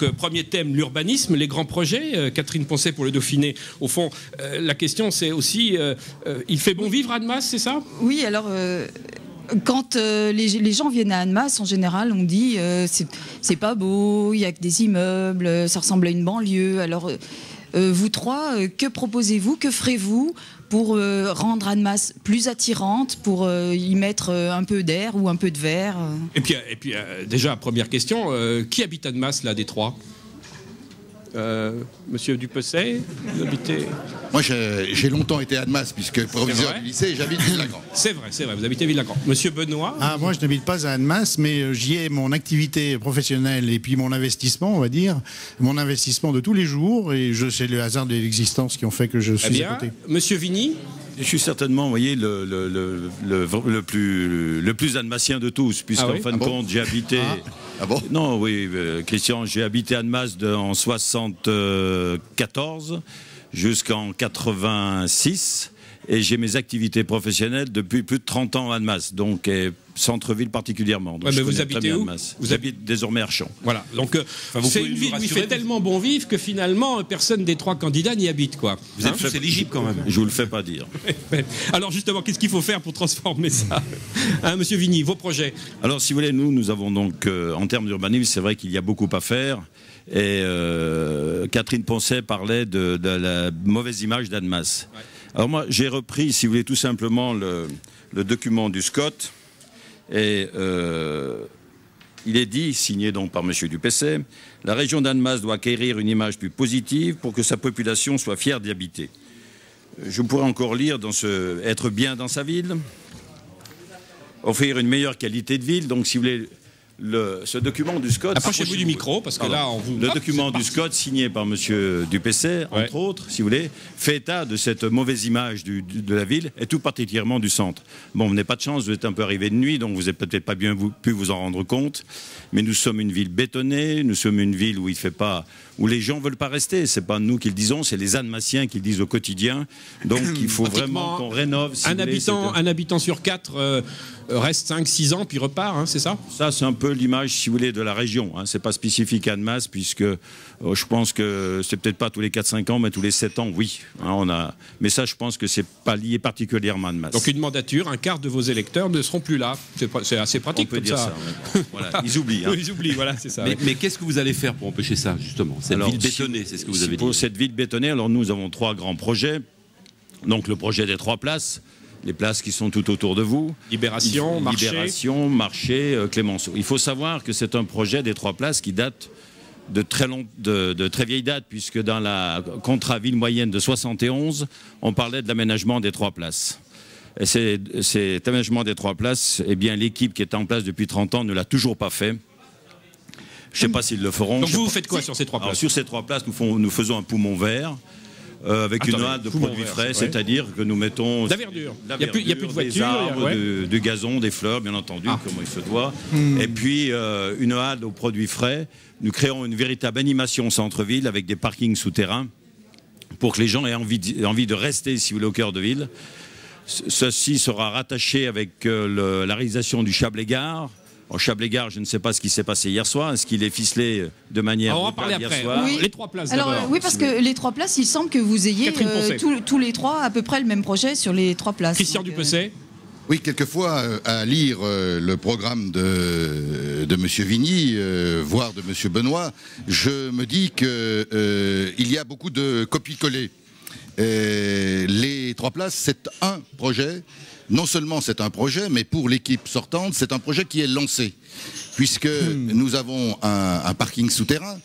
Donc premier thème, l'urbanisme, les grands projets. Catherine Poncet pour le Dauphiné. Au fond, la question c'est aussi, il fait bon vivre à Annemasse, c'est ça? Oui, alors... Quand les gens viennent à Annemasse, en général, on dit c'est pas beau, il n'y a que des immeubles, ça ressemble à une banlieue. Alors, vous trois, que proposez-vous, que ferez-vous pour rendre Annemasse plus attirante, pour y mettre un peu d'air ou un peu de verre Et puis déjà, première question, qui habite Annemasse, là, des trois? Monsieur Dupesset, vous habitez... Moi, j'ai longtemps été à Annemasse, puisque proviseur du lycée, j'habite Villagrand. C'est vrai, vous habitez Villagrand. Monsieur Benoît? Moi, je n'habite pas à Annemasse, mais j'y ai mon activité professionnelle et puis mon investissement, on va dire, mon investissement de tous les jours, et c'est le hasard de l'existence qui ont fait que je suis à côté. Monsieur Vigny? Je suis certainement, vous voyez, le plus annemassien de tous, puisqu'en fin de compte, j'ai habité... Ah bon? Non, oui, Christian, j'ai habité Annemasse en 74 jusqu'en 86, et j'ai mes activités professionnelles depuis plus de 30 ans à Annemasse, donc centre-ville particulièrement. Donc mais vous habitez où? J'habite désormais à Archamps. Voilà, donc c'est une ville où il fait tellement bon vivre que finalement personne des trois candidats n'y habite, quoi. Vous êtes tous éligibles quand même. Je vous le fais pas dire. Alors justement, qu'est-ce qu'il faut faire pour transformer ça, Monsieur Vigny, vos projets? Alors si vous voulez, nous avons donc, en termes d'urbanisme, c'est vrai qu'il y a beaucoup à faire. Et Catherine Poncet parlait de la mauvaise image d'Annemasse. Ouais. Alors moi, j'ai repris, si vous voulez, tout simplement le document du SCOT. Et il est dit, signé donc par M. Dupesset, la région d'Annemasse doit acquérir une image plus positive pour que sa population soit fière d'y habiter. Je pourrais encore lire être bien dans sa ville, offrir une meilleure qualité de ville. Donc, si vous voulez, ce document du SCOT... Approchez-vous du micro, parce que là, on vous... Le document du SCOT, signé par M. Dupesset, entre autres, si vous voulez, fait état de cette mauvaise image de la ville, et tout particulièrement du centre. Bon, vous n'avez pas de chance, vous êtes un peu arrivé de nuit, donc vous n'avez peut-être pas bien pu vous en rendre compte, mais nous sommes une ville bétonnée, nous sommes une ville où où les gens ne veulent pas rester. Ce n'est pas nous qui le disons, c'est les Annemassiens qui le disent au quotidien. Donc il faut vraiment qu'on rénove. Si un habitant sur 4 reste 5-6 ans puis repart, hein, c'est ça? Ça, c'est un peu l'image, si vous voulez, de la région. Hein. Ce n'est pas spécifique à Annemasse, puisque je pense que c'est peut-être pas tous les 4-5 ans, mais tous les 7 ans, oui. Hein, mais ça, je pense que ce n'est pas lié particulièrement à Annemasse. Donc une mandature, un quart de vos électeurs ne seront plus là. C'est assez pratique. On peut dire ça. Ouais. Voilà. Ils oublient. Hein. Ils oublient, voilà, c'est ça. Mais qu'est-ce que vous allez faire pour empêcher ça, justement? Cette ville bétonnée, c'est ce que vous avez dit. Pour cette ville bétonnée, alors nous avons 3 grands projets. Donc le projet des 3 places, les places qui sont tout autour de vous. Libération, Marché, Clémenceau. Il faut savoir que c'est un projet des 3 places qui date de très vieille date, puisque dans la contrat ville moyenne de 71, on parlait de l'aménagement des 3 places. Et cet aménagement des 3 places, eh bien l'équipe qui est en place depuis 30 ans ne l'a toujours pas fait. Je ne sais pas s'ils le feront. Donc vous faites quoi sur ces 3 places? Alors, sur ces 3 places, nous faisons un poumon vert. Avec une halte de produits frais, c'est-à-dire que nous mettons... La verdure. Il n'y a plus de voitures. Des arbres, du gazon, des fleurs, bien entendu, comme il se doit. Et puis, une halte aux produits frais. Nous créons une véritable animation centre-ville avec des parkings souterrains pour que les gens aient envie de rester, si vous voulez, au cœur de ville. Ceci sera rattaché avec la réalisation du Chablais-Gare. Au Chablais-Gare, je ne sais pas ce qui s'est passé hier soir. Est-ce qu'il est ficelé de manière... On va parler après. Oui. Les 3 places d'abord. Oui, parce que les 3 places, il semble que vous ayez tous les 3 à peu près le même projet sur les 3 places. Christian Dupesset. Oui, quelquefois, à lire le programme de M. Vigny, voire de M. Benoît, je me dis qu'il y a beaucoup de copies-collées. Les 3 places, c'est un projet. Non seulement c'est un projet, mais pour l'équipe sortante, c'est un projet qui est lancé. Puisque nous avons un parking souterrain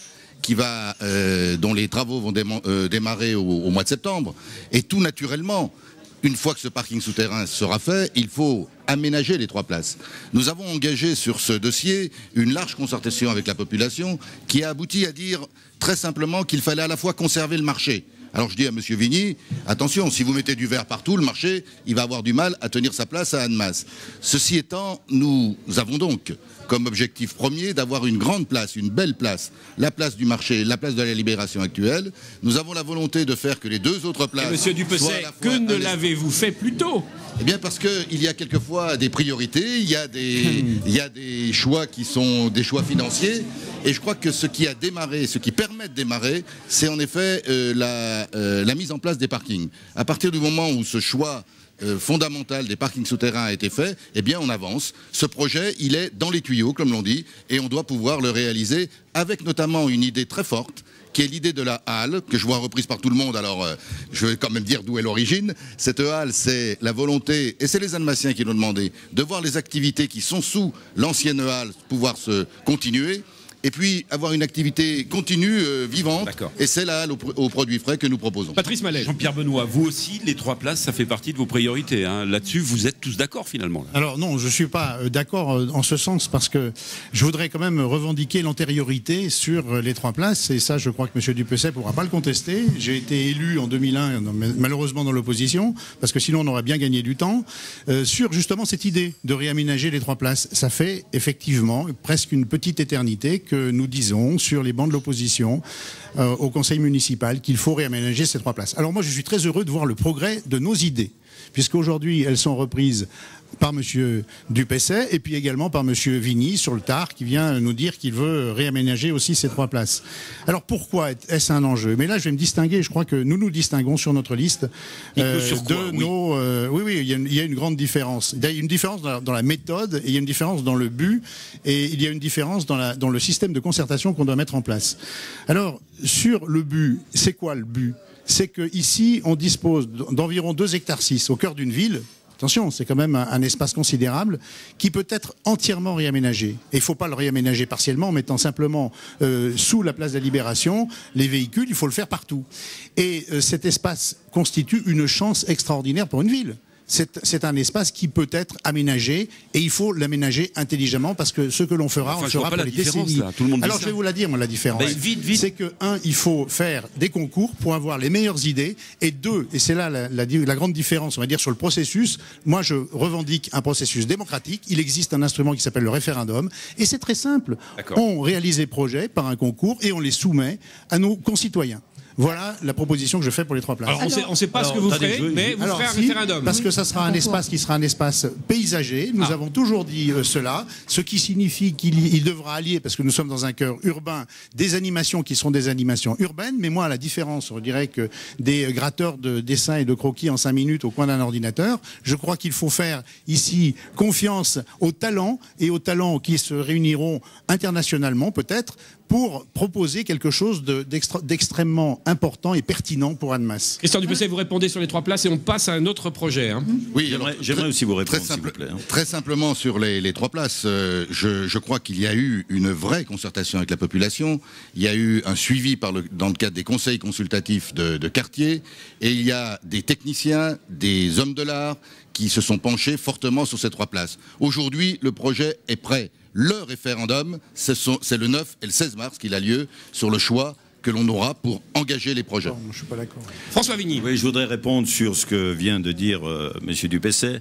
dont les travaux vont démarrer au mois de septembre. Et tout naturellement, une fois que ce parking souterrain sera fait, il faut aménager les 3 places. Nous avons engagé sur ce dossier une large concertation avec la population qui a abouti à dire très simplement qu'il fallait à la fois conserver le marché. Alors je dis à M. Vigny, attention, si vous mettez du verre partout, le marché, il va avoir du mal à tenir sa place à Annemasse. Ceci étant, nous avons donc comme objectif premier d'avoir une grande place, une belle place, la place du marché, la place de la Libération actuelle. Nous avons la volonté de faire que les deux autres places... Monsieur Dupessay, que ne l'avez-vous fait plus tôt? Eh bien parce qu'il y a quelquefois des priorités, il y a des choix qui sont des choix financiers, et je crois que ce qui a démarré, ce qui permet de démarrer, c'est en effet la mise en place des parkings. À partir du moment où ce choix fondamental des parkings souterrains a été fait, eh bien on avance. Ce projet, il est dans les tuyaux, comme l'on dit, et on doit pouvoir le réaliser avec notamment une idée très forte, qui est l'idée de la halle, que je vois reprise par tout le monde, alors je vais quand même dire d'où est l'origine. Cette halle, c'est la volonté, et c'est les Annemassiens qui l'ont demandé, de voir les activités qui sont sous l'ancienne halle pouvoir se continuer, et puis avoir une activité continue, vivante, et c'est la halle aux produits frais que nous proposons. Patrice Mallet. Jean-Pierre Benoît, vous aussi, les 3 places, ça fait partie de vos priorités. Hein. Là-dessus, vous êtes tous d'accord finalement. Alors non, je ne suis pas d'accord en ce sens, parce que je voudrais quand même revendiquer l'antériorité sur les 3 places, et ça je crois que M. Dupessay ne pourra pas le contester. J'ai été élu en 2001, malheureusement dans l'opposition, parce que sinon on aurait bien gagné du temps, sur justement cette idée de réaménager les 3 places. Ça fait effectivement presque une petite éternité que nous disons sur les bancs de l'opposition au conseil municipal qu'il faut réaménager ces 3 places. Alors moi je suis très heureux de voir le progrès de nos idées, puisqu'aujourd'hui elles sont reprises par M. Dupessay et puis également par M. Vigny sur le tard, qui vient nous dire qu'il veut réaménager aussi ces 3 places. Alors pourquoi est-ce un enjeu? Mais là je vais me distinguer, je crois que nous nous distinguons sur notre liste oui, il y a une grande différence. Il y a une différence dans la méthode, et il y a une différence dans le but, et il y a une différence dans le système de concertation qu'on doit mettre en place. Alors sur le but, c'est quoi le but? C'est qu'ici on dispose d'environ 2,6 hectares au cœur d'une ville. Attention, c'est quand même un espace considérable qui peut être entièrement réaménagé. Et il ne faut pas le réaménager partiellement en mettant simplement sous la place de la Libération les véhicules, il faut le faire partout. Et cet espace constitue une chance extraordinaire pour une ville. C'est un espace qui peut être aménagé, et il faut l'aménager intelligemment, parce que ce que l'on fera, on le fera pour les décennies. Alors je vais vous la dire, moi, la différence. C'est que, 1, il faut faire des concours pour avoir les meilleures idées, et 2, et c'est là la grande différence, on va dire, sur le processus. Moi, je revendique un processus démocratique. Il existe un instrument qui s'appelle le référendum, et c'est très simple. On réalise les projets par un concours et on les soumet à nos concitoyens. Voilà la proposition que je fais pour les 3 places. Alors, on ne sait pas ce que vous ferez, mais vous ferez un référendum. Parce que ça sera un espace qui sera un espace paysager. Nous avons toujours dit cela, ce qui signifie qu'il devra allier, parce que nous sommes dans un cœur urbain, des animations qui seront des animations urbaines. Mais moi, à la différence, on dirait que des gratteurs de dessins et de croquis en 5 minutes au coin d'un ordinateur, je crois qu'il faut faire ici confiance aux talents, et aux talents qui se réuniront internationalement peut-être, pour proposer quelque chose d'extrêmement important et pertinent pour Annemasse. Christian Dupessay, vous répondez sur les 3 places et on passe à un autre projet. Hein. Oui, j'aimerais aussi vous répondre, s'il vous plaît. Très simplement sur les 3 places, je crois qu'il y a eu une vraie concertation avec la population, il y a eu un suivi dans le cadre des conseils consultatifs de quartier, et il y a des techniciens, des hommes de l'art qui se sont penchés fortement sur ces 3 places. Aujourd'hui, le projet est prêt. Le référendum, c'est le 9 et le 16 mars qu'il a lieu sur le choix que l'on aura pour engager les projets. Non, je suis pas d'accord. François Vigny. Oui, je voudrais répondre sur ce que vient de dire M. Dupessay.